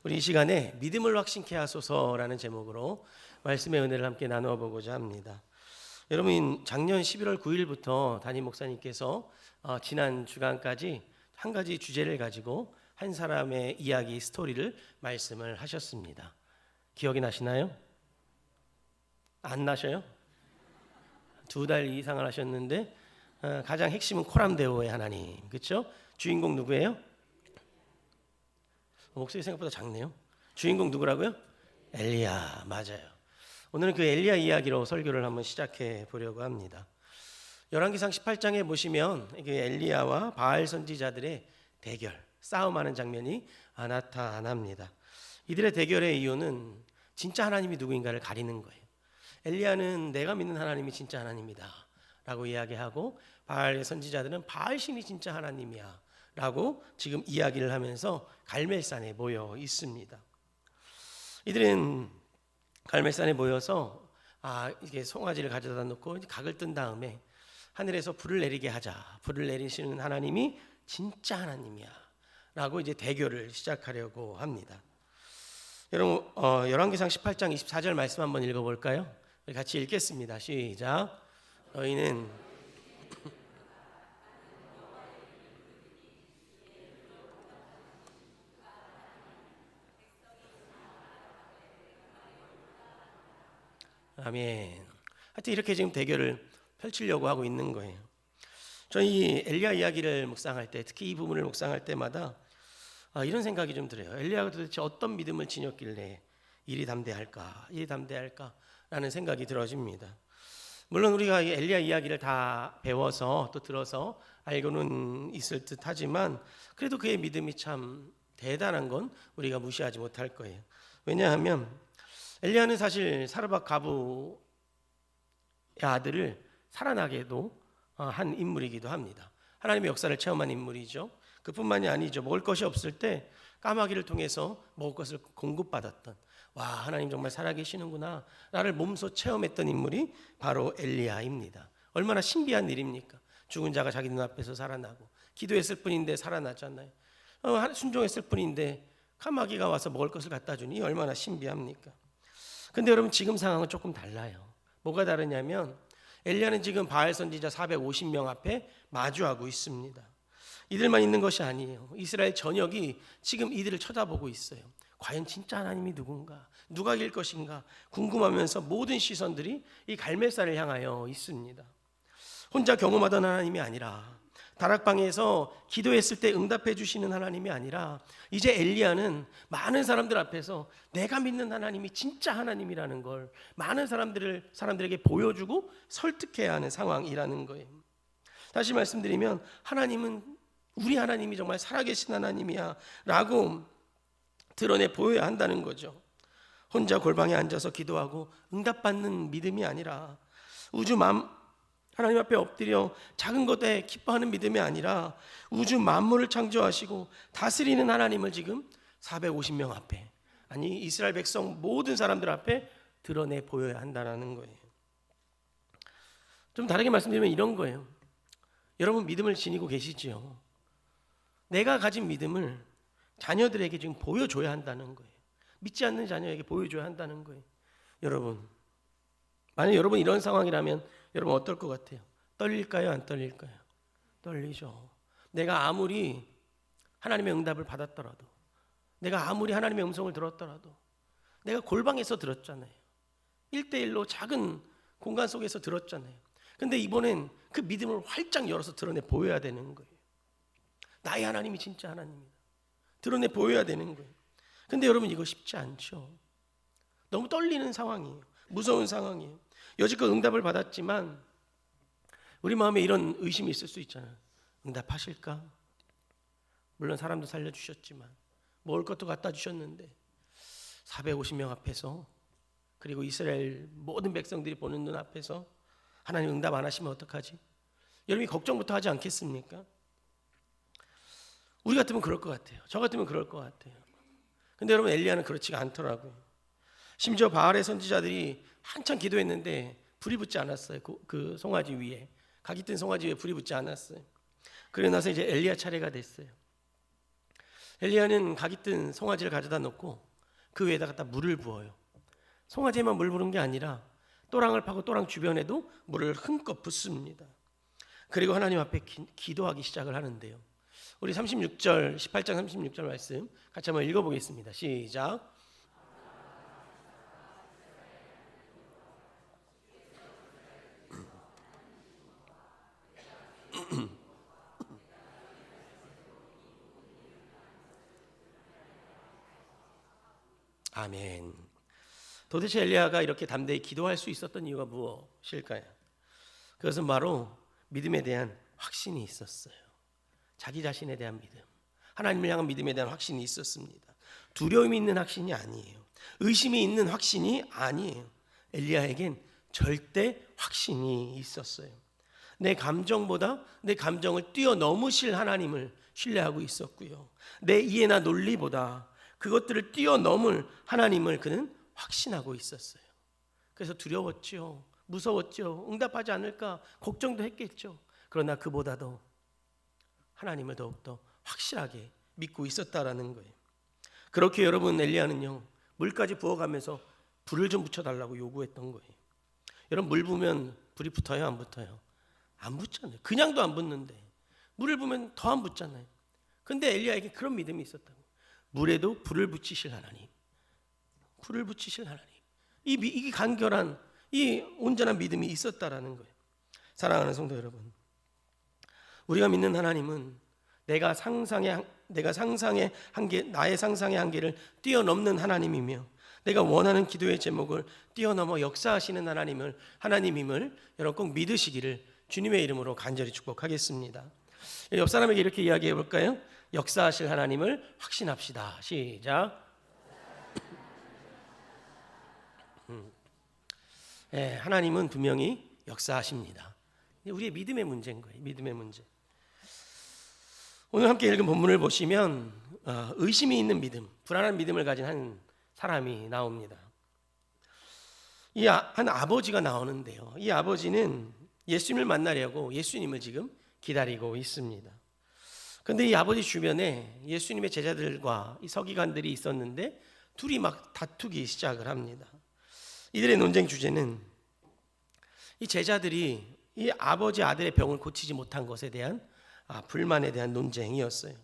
우리 이 시간에 믿음을 확신케 하소서라는 제목으로 말씀의 은혜를 함께 나누어 보고자 합니다. 여러분, 작년 11월 9일부터 담임 목사님께서 지난 주간까지 한 가지 주제를 가지고 한 사람의 이야기 스토리를 말씀을 하셨습니다. 기억이 나시나요? 안 나셔요? 2달 이상을 하셨는데 가장 핵심은 코람데오의 하나님, 그렇죠? 주인공 누구예요? 목소리 생각보다 작네요. 주인공 누구라고요? 엘리야, 맞아요. 오늘은 그 엘리야 이야기로 설교를 한번 시작해 보려고 합니다. 열왕기상 18장에 보시면 엘리야와 바알 선지자들의 대결, 싸움하는 장면이 나타납니다. 이들의 대결의 이유는 진짜 하나님이 누구인가를 가리는 거예요. 엘리야는 내가 믿는 하나님이 진짜 하나님이다 라고 이야기하고, 바알의 선지자들은 바알 신이 진짜 하나님이야 라고 지금 이야기를 하면서 갈멜산에 모여 있습니다. 이들은 갈멜산에 모여서 이게 송아지를 가져다 놓고 각을 뜬 다음에 하늘에서 불을 내리게 하자. 불을 내리시는 하나님이 진짜 하나님이야 라고 이제 대결을 시작하려고 합니다. 여러분, 열왕기상 18장 24절 말씀 한번 읽어볼까요? 같이 읽겠습니다. 시작. 너희는 아멘. 하여튼 이렇게 지금 대결을 펼치려고 하고 있는 거예요. 저는 이 엘리야 이야기를 묵상할 때, 특히 이 부분을 묵상할 때마다 이런 생각이 좀 들어요. 엘리야가 도대체 어떤 믿음을 지녔길래 일이 담대할까라는 생각이 들어집니다. 물론 우리가 이 엘리야 이야기를 다 배워서 또 들어서 알고는 있을 듯 하지만, 그래도 그의 믿음이 참 대단한 건 우리가 무시하지 못할 거예요. 왜냐하면 엘리야는 사실 사르밧 가부의 아들을 살아나게도 한 인물이기도 합니다. 하나님의 역사를 체험한 인물이죠. 그뿐만이 아니죠. 먹을 것이 없을 때 까마귀를 통해서 먹을 것을 공급받았던, 와, 하나님 정말 살아계시는구나 나를 몸소 체험했던 인물이 바로 엘리야입니다. 얼마나 신비한 일입니까? 죽은 자가 자기 눈앞에서 살아나고, 기도했을 뿐인데 살아나잖아요. 순종했을 뿐인데 까마귀가 와서 먹을 것을 갖다 주니 얼마나 신비합니까? 근데 여러분, 지금 상황은 조금 달라요. 뭐가 다르냐면 엘리야는 지금 바알 선지자 450명 앞에 마주하고 있습니다. 이들만 있는 것이 아니에요. 이스라엘 전역이 지금 이들을 쳐다보고 있어요. 과연 진짜 하나님이 누군가, 누가 이길 것인가 궁금하면서 모든 시선들이 이 갈멜산을 향하여 있습니다. 혼자 경험하던 하나님이 아니라, 다락방에서 기도했을 때 응답해 주시는 하나님이 아니라, 이제 엘리야는 많은 사람들 앞에서 내가 믿는 하나님이 진짜 하나님이라는 걸 많은 사람들에게 보여주고 설득해야 하는 상황이라는 거예요. 다시 말씀드리면 하나님은, 우리 하나님이 정말 살아계신 하나님이야 라고 드러내 보여야 한다는 거죠. 혼자 골방에 앉아서 기도하고 응답받는 믿음이 아니라, 하나님 앞에 엎드려 작은 것에 기뻐하는 믿음이 아니라, 우주 만물을 창조하시고 다스리는 하나님을 지금 450명 앞에, 아니 이스라엘 백성 모든 사람들 앞에 드러내 보여야 한다는 거예요. 좀 다르게 말씀드리면 이런 거예요. 여러분, 믿음을 지니고 계시지요? 내가 가진 믿음을 자녀들에게 지금 보여줘야 한다는 거예요. 믿지 않는 자녀에게 보여줘야 한다는 거예요. 여러분, 만약 여러분 이런 상황이라면 여러분 어떨 것 같아요? 떨릴까요? 안 떨릴까요? 떨리죠. 내가 아무리 하나님의 응답을 받았더라도, 내가 아무리 하나님의 음성을 들었더라도, 내가 골방에서 들었잖아요. 1대1로 작은 공간 속에서 들었잖아요. 근데 이번엔 그 믿음을 활짝 열어서 드러내 보여야 되는 거예요. 나의 하나님이 진짜 하나님이다. 드러내 보여야 되는 거예요. 근데 여러분, 이거 쉽지 않죠. 너무 떨리는 상황이에요. 무서운 상황이에요. 여지껏 응답을 받았지만 우리 마음에 이런 의심이 있을 수 있잖아요. 응답하실까? 물론 사람도 살려주셨지만, 먹을 것도 갖다 주셨는데 450명 앞에서, 그리고 이스라엘 모든 백성들이 보는 눈 앞에서 하나님 응답 안 하시면 어떡하지? 여러분이 걱정부터 하지 않겠습니까? 우리 같으면 그럴 것 같아요. 저 같으면 그럴 것 같아요. 근데 여러분, 엘리야는 그렇지가 않더라고요. 심지어 바알의 선지자들이 한참 기도했는데 불이 붙지 않았어요. 그 송아지 위에, 각이 뜬 송아지 위에 불이 붙지 않았어요. 그러고 나서 이제 엘리야 차례가 됐어요. 엘리야는 각이 뜬 송아지를 가져다 놓고 그 위에다 갖다 물을 부어요. 송아지에만 물 부은 게 아니라 또랑을 파고 또랑 주변에도 물을 흔껏 붓습니다. 그리고 하나님 앞에 기도하기 시작을 하는데요. 우리 36절 18장 36절 말씀 같이 한번 읽어보겠습니다. 시작. 아멘. 도대체 엘리야가 이렇게 담대히 기도할 수 있었던 이유가 무엇일까요? 그것은 바로 믿음에 대한 확신이 있었어요. 자기 자신에 대한 믿음, 하나님을 향한 믿음에 대한 확신이 있었습니다. 두려움이 있는 확신이 아니에요. 의심이 있는 확신이 아니에요. 엘리야에겐 절대 확신이 있었어요. 내 감정보다 내 감정을 뛰어넘으실 하나님을 신뢰하고 있었고요. 내 이해나 논리보다 그것들을 뛰어넘을 하나님을 그는 확신하고 있었어요. 그래서 두려웠죠. 무서웠죠. 응답하지 않을까 걱정도 했겠죠. 그러나 그보다도 하나님을 더욱더 확실하게 믿고 있었다라는 거예요. 그렇게 여러분 엘리야는요 물까지 부어가면서 불을 좀 붙여달라고 요구했던 거예요. 여러분 물 부으면 불이 붙어요 안 붙어요? 안 붙잖아요. 그냥도 안 붙는데 물을 부으면 더 안 붙잖아요. 근데 엘리야에게 그런 믿음이 있었다고. 물에도 불을 붙이실 하나님, 불을 붙이실 하나님, 이 간결한 이 온전한 믿음이 있었다라는 거예요. 사랑하는 성도 여러분, 우리가 믿는 하나님은 내가 상상의 한계, 나의 상상의 한계를 뛰어넘는 하나님이며 내가 원하는 기도의 제목을 뛰어넘어 역사하시는 하나님임을 여러분 꼭 믿으시기를 주님의 이름으로 간절히 축복하겠습니다. 옆 사람에게 이렇게 이야기해 볼까요? 역사하실 하나님을 확신합시다. 시작. 네, 하나님은 분명히 역사하십니다. 우리의 믿음의 문제인 거예요. 믿음의 문제. 오늘 함께 읽은 본문을 보시면 의심이 있는 믿음, 불안한 믿음을 가진 한 사람이 나옵니다. 이 한 아버지가 나오는데요. 이 아버지는 예수님을 만나려고 예수님을 지금 기다리고 있습니다. 그런데 이 아버지 주변에 예수님의 제자들과 이 서기관들이 있었는데 둘이 막 다투기 시작을 합니다. 이들의 논쟁 주제는 이 제자들이 이 아버지 아들의 병을 고치지 못한 것에 대한 불만에 대한 논쟁이었어요.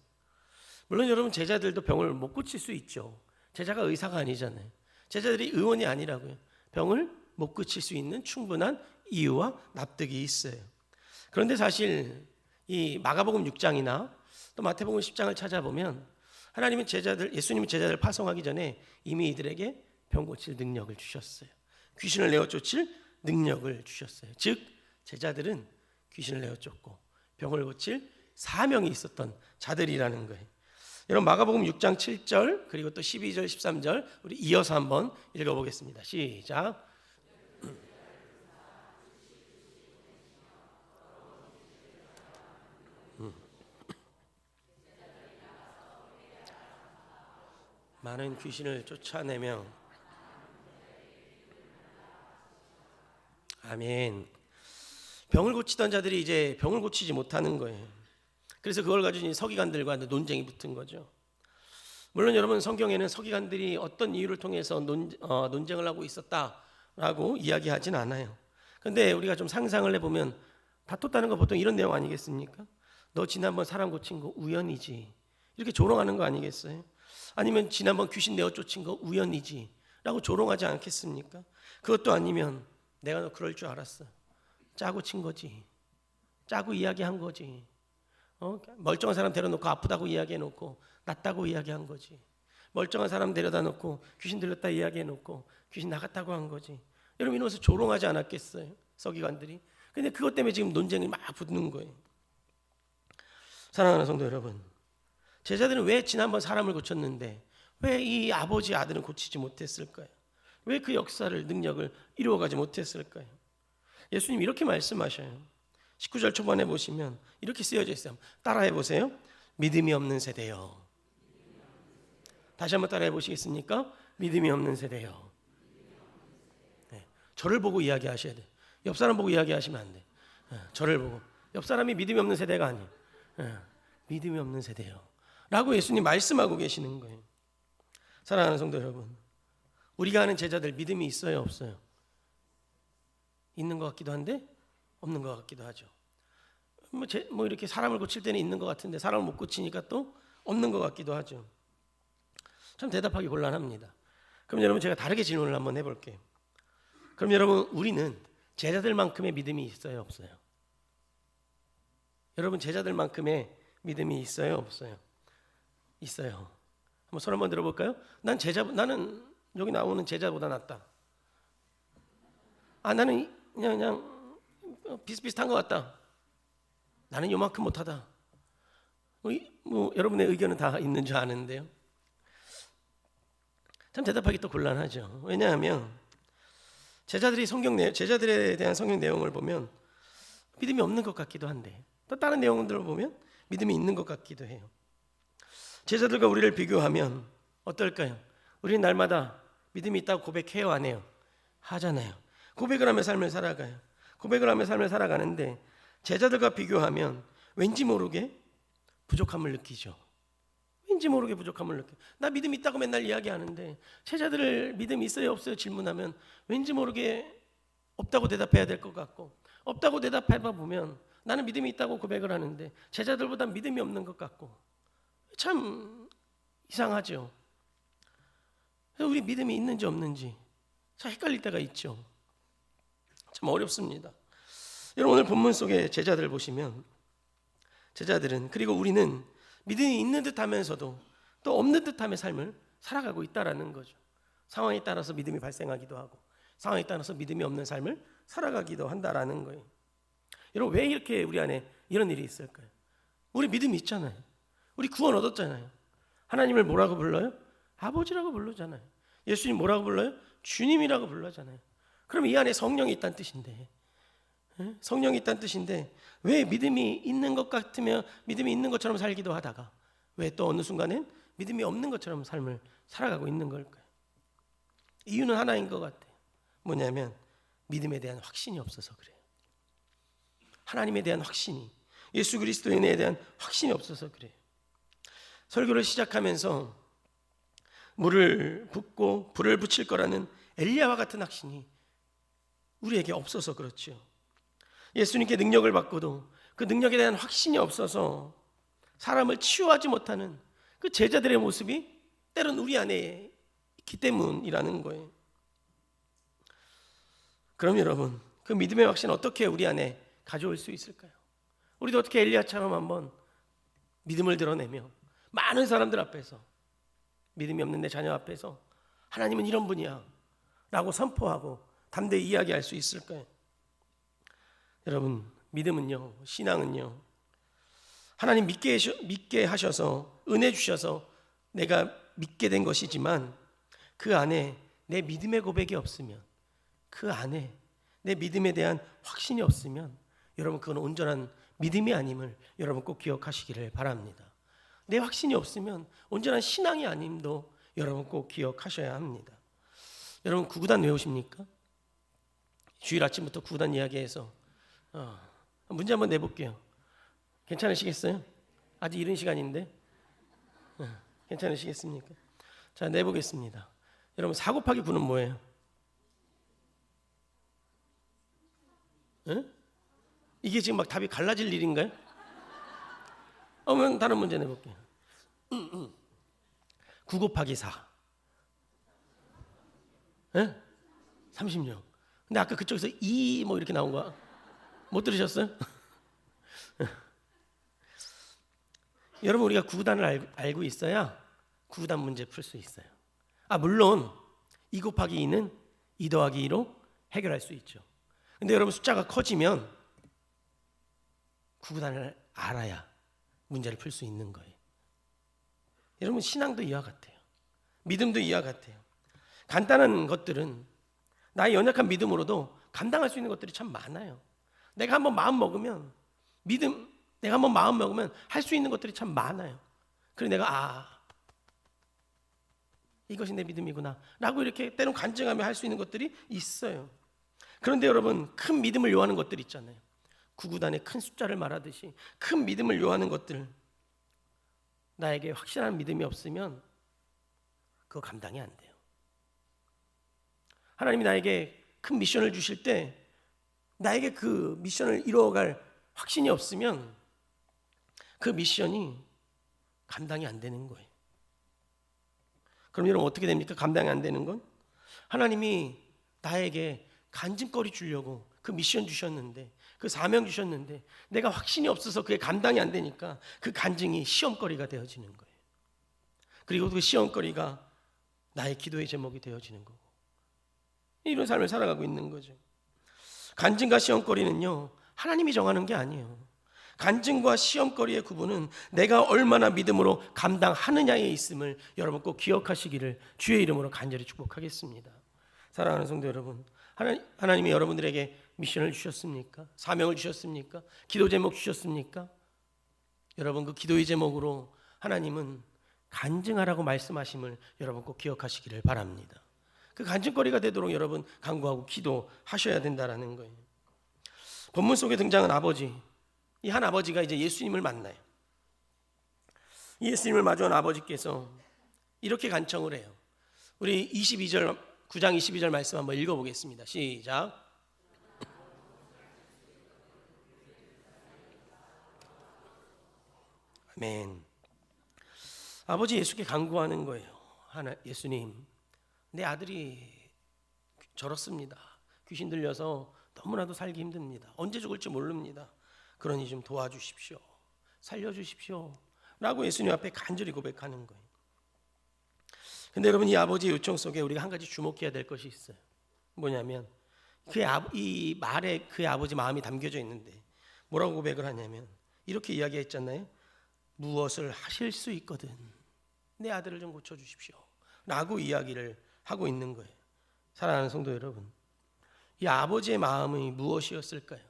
물론 여러분 제자들도 병을 못 고칠 수 있죠. 제자가 의사가 아니잖아요. 제자들이 의원이 아니라고요. 병을 못 고칠 수 있는 충분한 이유와 납득이 있어요. 그런데 사실 이 마가복음 6장이나 또 마태복음 10장을 찾아보면 하나님은 예수님이 제자들을 파송하기 전에 이미 이들에게 병 고칠 능력을 주셨어요. 귀신을 내어 쫓을 능력을 주셨어요. 즉 제자들은 귀신을 내어 쫓고 병을 고칠 사명이 있었던 자들이라는 거예요. 여러분 마가복음 6장 7절 그리고 또 12절 13절 우리 이어서 한번 읽어보겠습니다. 시작. 많은 귀신을 쫓아내며 아멘. 병을 고치던 자들이 이제 병을 고치지 못하는 거예요. 그래서 그걸 가지고 서기관들과 논쟁이 붙은 거죠. 물론 여러분 성경에는 서기관들이 어떤 이유를 통해서 논쟁을 하고 있었다라고 이야기하진 않아요. 그런데 우리가 좀 상상을 해보면 다퉜다는 거 보통 이런 내용 아니겠습니까? 너 지난번 사람 고친 거 우연이지 이렇게 조롱하는 거 아니겠어요? 아니면 지난번 귀신 내어 쫓은 거 우연이지 라고 조롱하지 않겠습니까? 그것도 아니면 내가 너 그럴 줄 알았어. 짜고 친 거지. 짜고 이야기한 거지. 멀쩡한 사람 데려놓고 아프다고 이야기해놓고 낫다고 이야기한 거지. 멀쩡한 사람 데려다 놓고 귀신 들렸다 이야기해놓고 귀신 나갔다고 한 거지. 여러분 이러면서 조롱하지 않았겠어요? 서기관들이. 근데 그것 때문에 지금 논쟁이 막 붙는 거예요. 사랑하는 성도 여러분, 제자들은 왜 지난번 사람을 고쳤는데 왜 이 아버지 아들은 고치지 못했을까요? 왜 그 역사를 능력을 이루어가지 못했을까요? 예수님 이렇게 말씀하셔요. 19절 초반에 보시면 이렇게 쓰여져 있어요. 따라해 보세요. 믿음이 없는 세대요. 다시 한번 따라해 보시겠습니까? 믿음이 없는 세대요. 네, 저를 보고 이야기하셔야 돼요. 옆 사람 보고 이야기하시면 안 돼요. 저를 보고. 옆 사람이 믿음이 없는 세대가 아니에요. 믿음이 없는 세대요. 라고 예수님 말씀하고 계시는 거예요. 사랑하는 성도 여러분, 우리가 아는 제자들 믿음이 있어요, 없어요? 있는 것 같기도 한데 없는 것 같기도 하죠. 뭐 이렇게 사람을 고칠 때는 있는 것 같은데 사람을 못 고치니까 또 없는 것 같기도 하죠. 참 대답하기 곤란합니다. 그럼 여러분, 제가 다르게 질문을 한번 해볼게요. 그럼 여러분, 우리는 제자들만큼의 믿음이 있어요, 없어요? 여러분, 제자들만큼의 믿음이 있어요, 없어요? 있어요. 한번 손 한번 들어볼까요? 나는 여기 나오는 제자보다 낫다. 나는 그냥 비슷비슷한 것 같다. 나는 요만큼 못하다. 뭐 여러분의 의견은 다 있는 줄 아는데요. 참 대답하기 또 곤란하죠. 왜냐하면 제자들에 대한 성경 내용을 보면 믿음이 없는 것 같기도 한데, 또 다른 내용들을 보면 믿음이 있는 것 같기도 해요. 제자들과 우리를 비교하면 어떨까요? 우리는 날마다 믿음이 있다고 고백해요, 안 해요? 하잖아요. 고백을 하며 삶을 살아가요. 고백을 하며 삶을 살아가는데 제자들과 비교하면 왠지 모르게 부족함을 느끼죠. 왠지 모르게 부족함을 느껴. 나 믿음 있다고 맨날 이야기하는데 제자들을 믿음 있어요, 없어요 질문하면 왠지 모르게 없다고 대답해야 될 것 같고, 없다고 대답해봐 보면 나는 믿음이 있다고 고백을 하는데 제자들보다 믿음이 없는 것 같고, 참 이상하죠. 우리 믿음이 있는지 없는지 참 헷갈릴 때가 있죠. 참 어렵습니다. 여러분, 오늘 본문 속에 제자들 보시면 제자들은, 그리고 우리는 믿음이 있는 듯하면서도 또 없는 듯함의 삶을 살아가고 있다라는 거죠. 상황에 따라서 믿음이 발생하기도 하고 상황에 따라서 믿음이 없는 삶을 살아가기도 한다라는 거예요. 여러분, 왜 이렇게 우리 안에 이런 일이 있을까요? 우리 믿음이 있잖아요. 우리 구원 얻었잖아요. 하나님을 뭐라고 불러요? 아버지라고 부르잖아요. 예수님 뭐라고 불러요? 주님이라고 불러잖아요. 그럼 이 안에 성령이 있다는 뜻인데, 성령이 있다는 뜻인데 왜 믿음이 있는 것 같으며 믿음이 있는 것처럼 살기도 하다가 왜 또 어느 순간엔 믿음이 없는 것처럼 삶을 살아가고 있는 걸까요? 이유는 하나인 것 같아요. 뭐냐면 믿음에 대한 확신이 없어서 그래요. 하나님에 대한 확신이, 예수 그리스도인에 대한 확신이 없어서 그래요. 설교를 시작하면서 물을 붓고 불을 붙일 거라는 엘리야와 같은 확신이 우리에게 없어서 그렇죠. 예수님께 능력을 받고도 그 능력에 대한 확신이 없어서 사람을 치유하지 못하는 그 제자들의 모습이 때론 우리 안에 있기 때문이라는 거예요. 그럼 여러분, 그 믿음의 확신 어떻게 우리 안에 가져올 수 있을까요? 우리도 어떻게 엘리야처럼 한번 믿음을 드러내며 많은 사람들 앞에서, 믿음이 없는 내 자녀 앞에서 하나님은 이런 분이야 라고 선포하고 담대히 이야기할 수 있을까요? 여러분, 믿음은요, 신앙은요, 하나님 믿게 하셔서 은혜 주셔서 내가 믿게 된 것이지만 그 안에 내 믿음의 고백이 없으면, 그 안에 내 믿음에 대한 확신이 없으면 여러분, 그건 온전한 믿음이 아님을 여러분 꼭 기억하시기를 바랍니다. 내 확신이 없으면 온전한 신앙이 아님도 여러분 꼭 기억하셔야 합니다. 여러분, 구구단 외우십니까? 주일 아침부터 구구단 이야기해서 문제 한번 내볼게요. 괜찮으시겠어요? 아직 이른 시간인데 괜찮으시겠습니까? 자, 내보겠습니다. 여러분, 4 곱하기 9는 뭐예요? 이게 지금 막 답이 갈라질 일인가요? 그러면 다른 문제 내볼게요. 9 곱하기 4 36. 근데 아까 그쪽에서 2 뭐 이렇게 나온 거 못 들으셨어요? 여러분, 우리가 구구단을 알고 있어야 구구단 문제 풀 수 있어요. 물론 2 곱하기 2는 2 더하기 2로 해결할 수 있죠. 근데 여러분, 숫자가 커지면 구구단을 알아야 문제를 풀 수 있는 거예요. 여러분, 신앙도 이와 같아요. 믿음도 이와 같아요. 간단한 것들은 나의 연약한 믿음으로도 감당할 수 있는 것들이 참 많아요. 내가 한번 마음 먹으면 할 수 있는 것들이 참 많아요. 그래서 내가 이것이 내 믿음이구나 라고 이렇게 때론 간증하며 할 수 있는 것들이 있어요. 그런데 여러분, 큰 믿음을 요하는 것들 있잖아요. 구구단의 큰 숫자를 말하듯이 큰 믿음을 요하는 것들, 나에게 확실한 믿음이 없으면 그거 감당이 안 돼요. 하나님이 나에게 큰 미션을 주실 때 나에게 그 미션을 이루어갈 확신이 없으면 그 미션이 감당이 안 되는 거예요. 그럼 여러분 어떻게 됩니까? 감당이 안 되는 건 하나님이 나에게 간증거리 주려고 그 미션 주셨는데, 그 사명 주셨는데 내가 확신이 없어서 그게 감당이 안 되니까 그 간증이 시험거리가 되어지는 거예요. 그리고 그 시험거리가 나의 기도의 제목이 되어지는 거고, 이런 삶을 살아가고 있는 거죠. 간증과 시험거리는요, 하나님이 정하는 게 아니에요. 간증과 시험거리의 구분은 내가 얼마나 믿음으로 감당하느냐에 있음을 여러분 꼭 기억하시기를 주의 이름으로 간절히 축복하겠습니다. 사랑하는 성도 여러분, 하나님이 여러분들에게 미션을 주셨습니까? 사명을 주셨습니까? 기도 제목 주셨습니까? 여러분 그 기도의 제목으로 하나님은 간증하라고 말씀하심을 여러분 꼭 기억하시기를 바랍니다. 그 간증거리가 되도록 여러분 간구하고 기도하셔야 된다라는 거예요. 본문 속에 등장한 아버지, 이 한 아버지가 이제 예수님을 만나요. 예수님을 마주한 아버지께서 이렇게 간청을 해요. 우리 22절 9장 22절 말씀 한번 읽어보겠습니다. 시작. 아멘. 아버지 예수께 간구하는 거예요. 예수님, 내 아들이 저렇습니다. 귀신 들려서 너무나도 살기 힘듭니다. 언제 죽을지 모릅니다. 그러니 좀 도와주십시오. 살려주십시오. 라고 예수님 앞에 간절히 고백하는 거예요. 근데 여러분, 이 아버지의 요청 속에 우리가 한 가지 주목해야 될 것이 있어요. 뭐냐면 이 말에 그의 아버지 마음이 담겨져 있는데 뭐라고 고백을 하냐면 이렇게 이야기했잖아요. 무엇을 하실 수 있거든 내 아들을 좀 고쳐주십시오. 라고 이야기를 하고 있는 거예요. 사랑하는 성도 여러분, 이 아버지의 마음이 무엇이었을까요?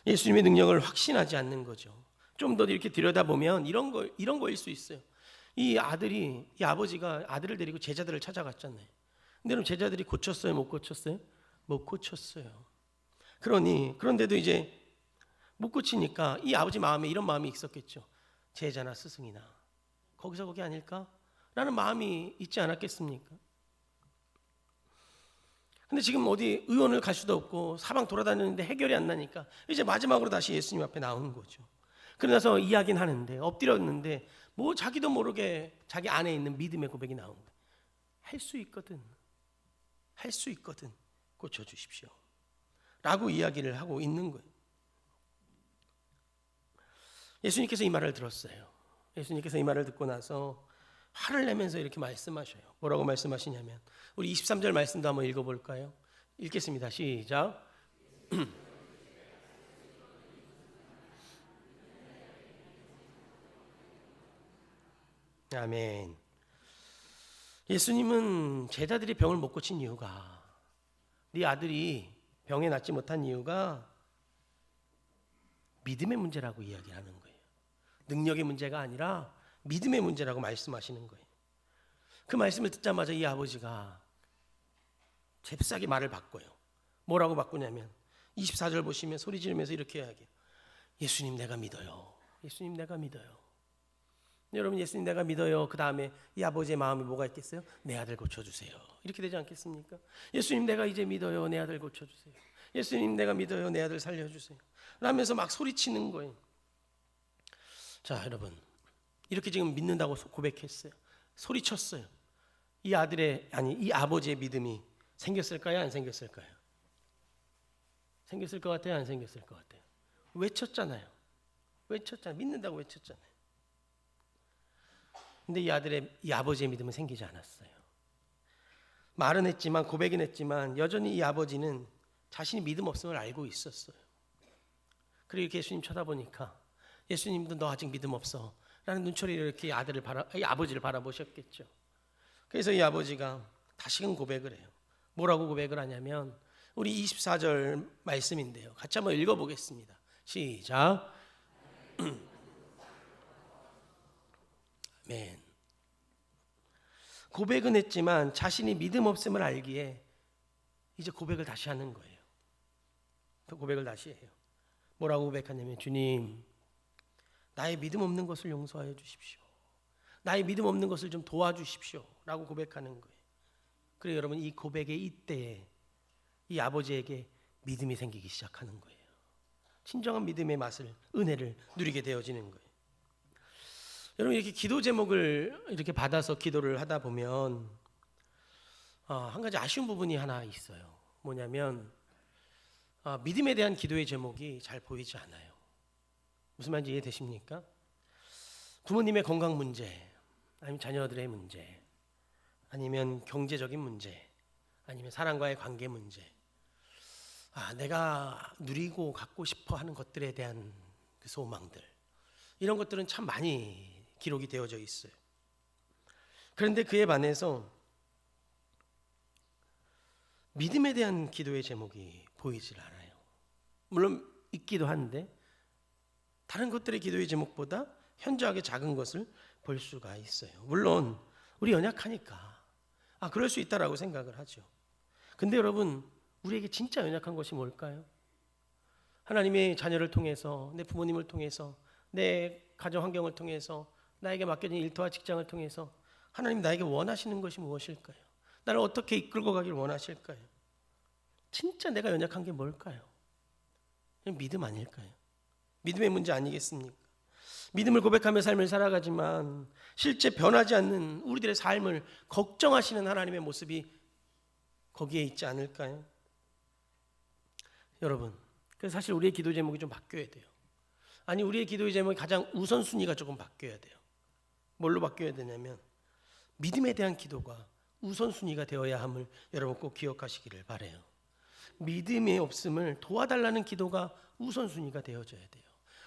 예수님의 능력을 확신하지 않는 거죠. 좀 더 이렇게 들여다보면 이런 거일 수 있어요. 이 아버지가 아들을 데리고 제자들을 찾아갔잖아요. 근데 그럼 제자들이 고쳤어요? 못 고쳤어요? 못 고쳤어요. 그런데도 이제 못 고치니까 이 아버지 마음에 이런 마음이 있었겠죠. 제자나 스승이나 거기서 거기 아닐까? 라는 마음이 있지 않았겠습니까? 근데 지금 어디 의원을 갈 수도 없고 사방 돌아다니는데 해결이 안 나니까 이제 마지막으로 다시 예수님 앞에 나오는 거죠. 그러나서 이야기는 하는데 엎드렸는데 뭐 자기도 모르게 자기 안에 있는 믿음의 고백이 나온 거예요. 할 수 있거든. 할 수 있거든. 고쳐주십시오. 라고 이야기를 하고 있는 거예요. 예수님께서 이 말을 들었어요. 예수님께서 이 말을 듣고 나서 화를 내면서 이렇게 말씀하셔요. 뭐라고 말씀하시냐면 우리 23절 말씀도 한번 읽어볼까요? 읽겠습니다. 시작. 아멘. 예수님은 제자들이 병을 못 고친 이유가, 네 아들이 병에 낫지 못한 이유가 믿음의 문제라고 이야기하는 거예요. 능력의 문제가 아니라 믿음의 문제라고 말씀하시는 거예요. 그 말씀을 듣자마자 이 아버지가 잽싸게 말을 바꿔요. 뭐라고 바꾸냐면 24절 보시면 소리 지르면서 이렇게 이야기해요. 예수님 내가 믿어요. 예수님 내가 믿어요. 여러분, 예수님 내가 믿어요. 그 다음에 이 아버지의 마음이 뭐가 있겠어요? 내 아들 고쳐주세요. 이렇게 되지 않겠습니까? 예수님 내가 이제 믿어요. 내 아들 고쳐주세요. 예수님 내가 믿어요. 내 아들 살려주세요. 라면서 막 소리치는 거예요. 자, 여러분, 이렇게 지금 믿는다고 고백했어요. 소리쳤어요. 이 아버지의 믿음이 생겼을까요? 안 생겼을까요? 생겼을 것 같아요? 안 생겼을 것 같아요? 외쳤잖아요. 믿는다고 외쳤잖아요. 근데 이 아버지의 믿음은 생기지 않았어요. 말은 했지만, 고백은 했지만 여전히 이 아버지는 자신이 믿음 없음을 알고 있었어요. 그리고 이렇게 예수님 쳐다보니까 예수님도 너 아직 믿음 없어 라는 눈초리를 이렇게 이 아버지를 바라보셨겠죠. 그래서 이 아버지가 다시금 고백을 해요. 뭐라고 고백을 하냐면 우리 24절 말씀인데요. 같이 한번 읽어보겠습니다. 시작. 아멘. 고백은 했지만 자신이 믿음 없음을 알기에 이제 고백을 다시 하는 거예요. 그 고백을 다시 해요. 뭐라고 고백하냐면 주님, 나의 믿음 없는 것을 용서하여 주십시오. 나의 믿음 없는 것을 좀 도와주십시오 라고 고백하는 거예요. 그리고 여러분, 이 고백의 이때에 이 아버지에게 믿음이 생기기 시작하는 거예요. 진정한 믿음의 맛을, 은혜를 누리게 되어지는 거예요. 여러분, 이렇게 기도 제목을 이렇게 받아서 기도를 하다 보면 한 가지 아쉬운 부분이 하나 있어요. 뭐냐면 믿음에 대한 기도의 제목이 잘 보이지 않아요. 무슨 말인지 이해되십니까? 부모님의 건강 문제, 아니면 자녀들의 문제, 아니면 경제적인 문제, 아니면 사람과의 관계 문제, 내가 누리고 갖고 싶어 하는 것들에 대한 그 소망들, 이런 것들은 참 많이 기록이 되어져 있어요. 그런데 그에 반해서 믿음에 대한 기도의 제목이 보이질 않아요. 물론 있기도 한데 다른 것들의 기도의 제목보다 현저하게 작은 것을 볼 수가 있어요. 물론 우리 연약하니까 그럴 수 있다라고 생각을 하죠. 근데 여러분, 우리에게 진짜 연약한 것이 뭘까요? 하나님의 자녀를 통해서, 내 부모님을 통해서, 내 가정 환경을 통해서, 나에게 맡겨진 일터와 직장을 통해서 하나님 나에게 원하시는 것이 무엇일까요? 나를 어떻게 이끌고 가기를 원하실까요? 진짜 내가 연약한 게 뭘까요? 믿음 아닐까요? 믿음의 문제 아니겠습니까? 믿음을 고백하며 삶을 살아가지만 실제 변하지 않는 우리들의 삶을 걱정하시는 하나님의 모습이 거기에 있지 않을까요? 여러분, 그래서 사실 우리의 기도 제목이 좀 바뀌어야 돼요. 우리의 기도의 제목이 가장 우선순위가 조금 바뀌어야 돼요. 뭘로 바뀌어야 되냐면 믿음에 대한 기도가 우선순위가 되어야 함을 여러분 꼭 기억하시기를 바라요. 믿음이 없음을 도와달라는 기도가 우선순위가 되어져야 돼요.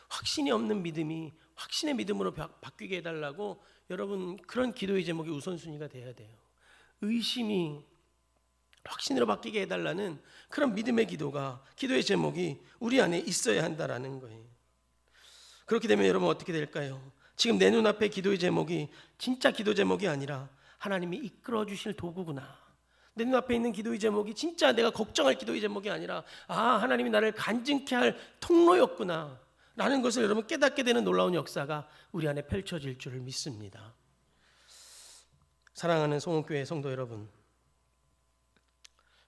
확신이 없는 믿음이 확신의 믿음으로 바뀌게 해달라고, 여러분, 그런 기도의 제목이 우선순위가 돼야 돼요. 의심이 확신으로 바뀌게 해달라는 그런 믿음의 기도가, 기도의 제목이 우리 안에 있어야 한다라는 거예요. 그렇게 되면 여러분 어떻게 될까요? 지금 내 눈앞에 기도의 제목이 진짜 기도 제목이 아니라 하나님이 이끌어 주실 도구구나. 내 눈앞에 있는 기도의 제목이 진짜 내가 걱정할 기도의 제목이 아니라 하나님이 나를 간증케 할 통로였구나 라는 것을 여러분 깨닫게 되는 놀라운 역사가 우리 안에 펼쳐질 줄을 믿습니다. 사랑하는 송옥교회 성도 여러분,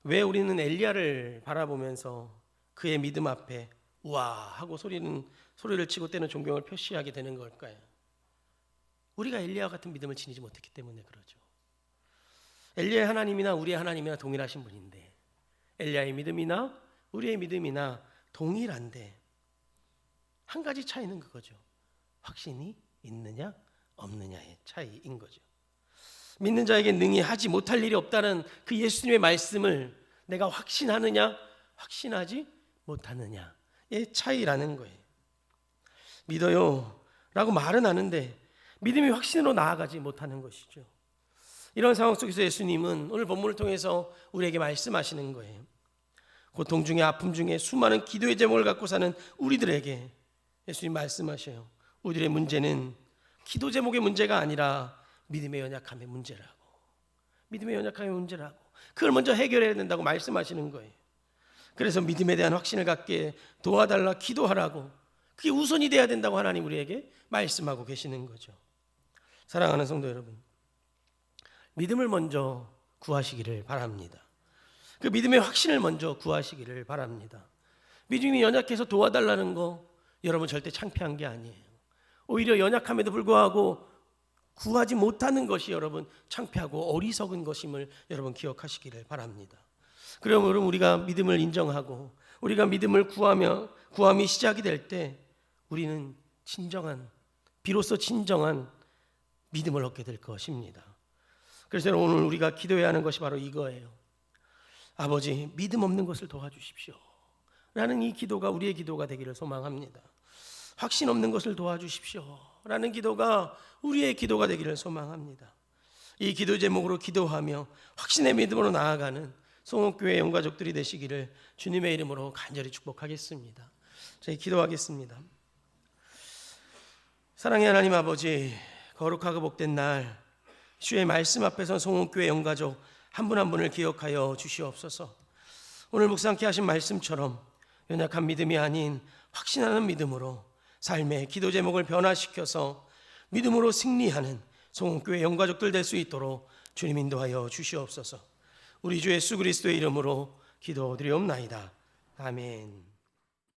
왜 우리는 엘리야를 바라보면서 그의 믿음 앞에 우와 하고 소리를 치고 때는 존경을 표시하게 되는 걸까요? 우리가 엘리야와 같은 믿음을 지니지 못했기 때문에 그러죠. 엘리야의 하나님이나 우리의 하나님이나 동일하신 분인데, 엘리야의 믿음이나 우리의 믿음이나 동일한데 한 가지 차이는 그거죠. 확신이 있느냐 없느냐의 차이인 거죠. 믿는 자에게 능히 하지 못할 일이 없다는 그 예수님의 말씀을 내가 확신하느냐 확신하지 못하느냐의 차이라는 거예요. 믿어요 라고 말은 하는데 믿음이 확신으로 나아가지 못하는 것이죠. 이런 상황 속에서 예수님은 오늘 본문을 통해서 우리에게 말씀하시는 거예요. 고통 중에, 아픔 중에 수많은 기도의 제목을 갖고 사는 우리들에게 예수님 말씀하셔요. 우리들의 문제는 기도 제목의 문제가 아니라 믿음의 연약함의 문제라고. 믿음의 연약함의 문제라고. 그걸 먼저 해결해야 된다고 말씀하시는 거예요. 그래서 믿음에 대한 확신을 갖게 도와달라 기도하라고, 그게 우선이 돼야 된다고 하나님 우리에게 말씀하고 계시는 거죠. 사랑하는 성도 여러분, 믿음을 먼저 구하시기를 바랍니다. 그 믿음의 확신을 먼저 구하시기를 바랍니다. 믿음이 연약해서 도와달라는 거 여러분 절대 창피한 게 아니에요. 오히려 연약함에도 불구하고 구하지 못하는 것이 여러분 창피하고 어리석은 것임을 여러분 기억하시기를 바랍니다. 그러면 우리가 믿음을 인정하고 우리가 믿음을 구함이 시작이 될 때 우리는 비로소 진정한 믿음을 얻게 될 것입니다. 그래서 오늘 우리가 기도해야 하는 것이 바로 이거예요. 아버지, 믿음 없는 것을 도와주십시오 라는 이 기도가 우리의 기도가 되기를 소망합니다. 확신 없는 것을 도와주십시오 라는 기도가 우리의 기도가 되기를 소망합니다. 이 기도 제목으로 기도하며 확신의 믿음으로 나아가는 송옥교회 영가족들이 되시기를 주님의 이름으로 간절히 축복하겠습니다. 저희 기도하겠습니다. 사랑의 하나님 아버지, 거룩하고 복된 날 주의 말씀 앞에서 송옥교회 영가족 한 분 한 분을 기억하여 주시옵소서. 오늘 묵상케 하신 말씀처럼 연약한 믿음이 아닌 확신하는 믿음으로 삶의 기도 제목을 변화시켜서 믿음으로 승리하는 송원교회 영가족들 될 수 있도록 주님 인도하여 주시옵소서. 우리 주 예수 그리스도의 이름으로 기도드리옵나이다. 아멘.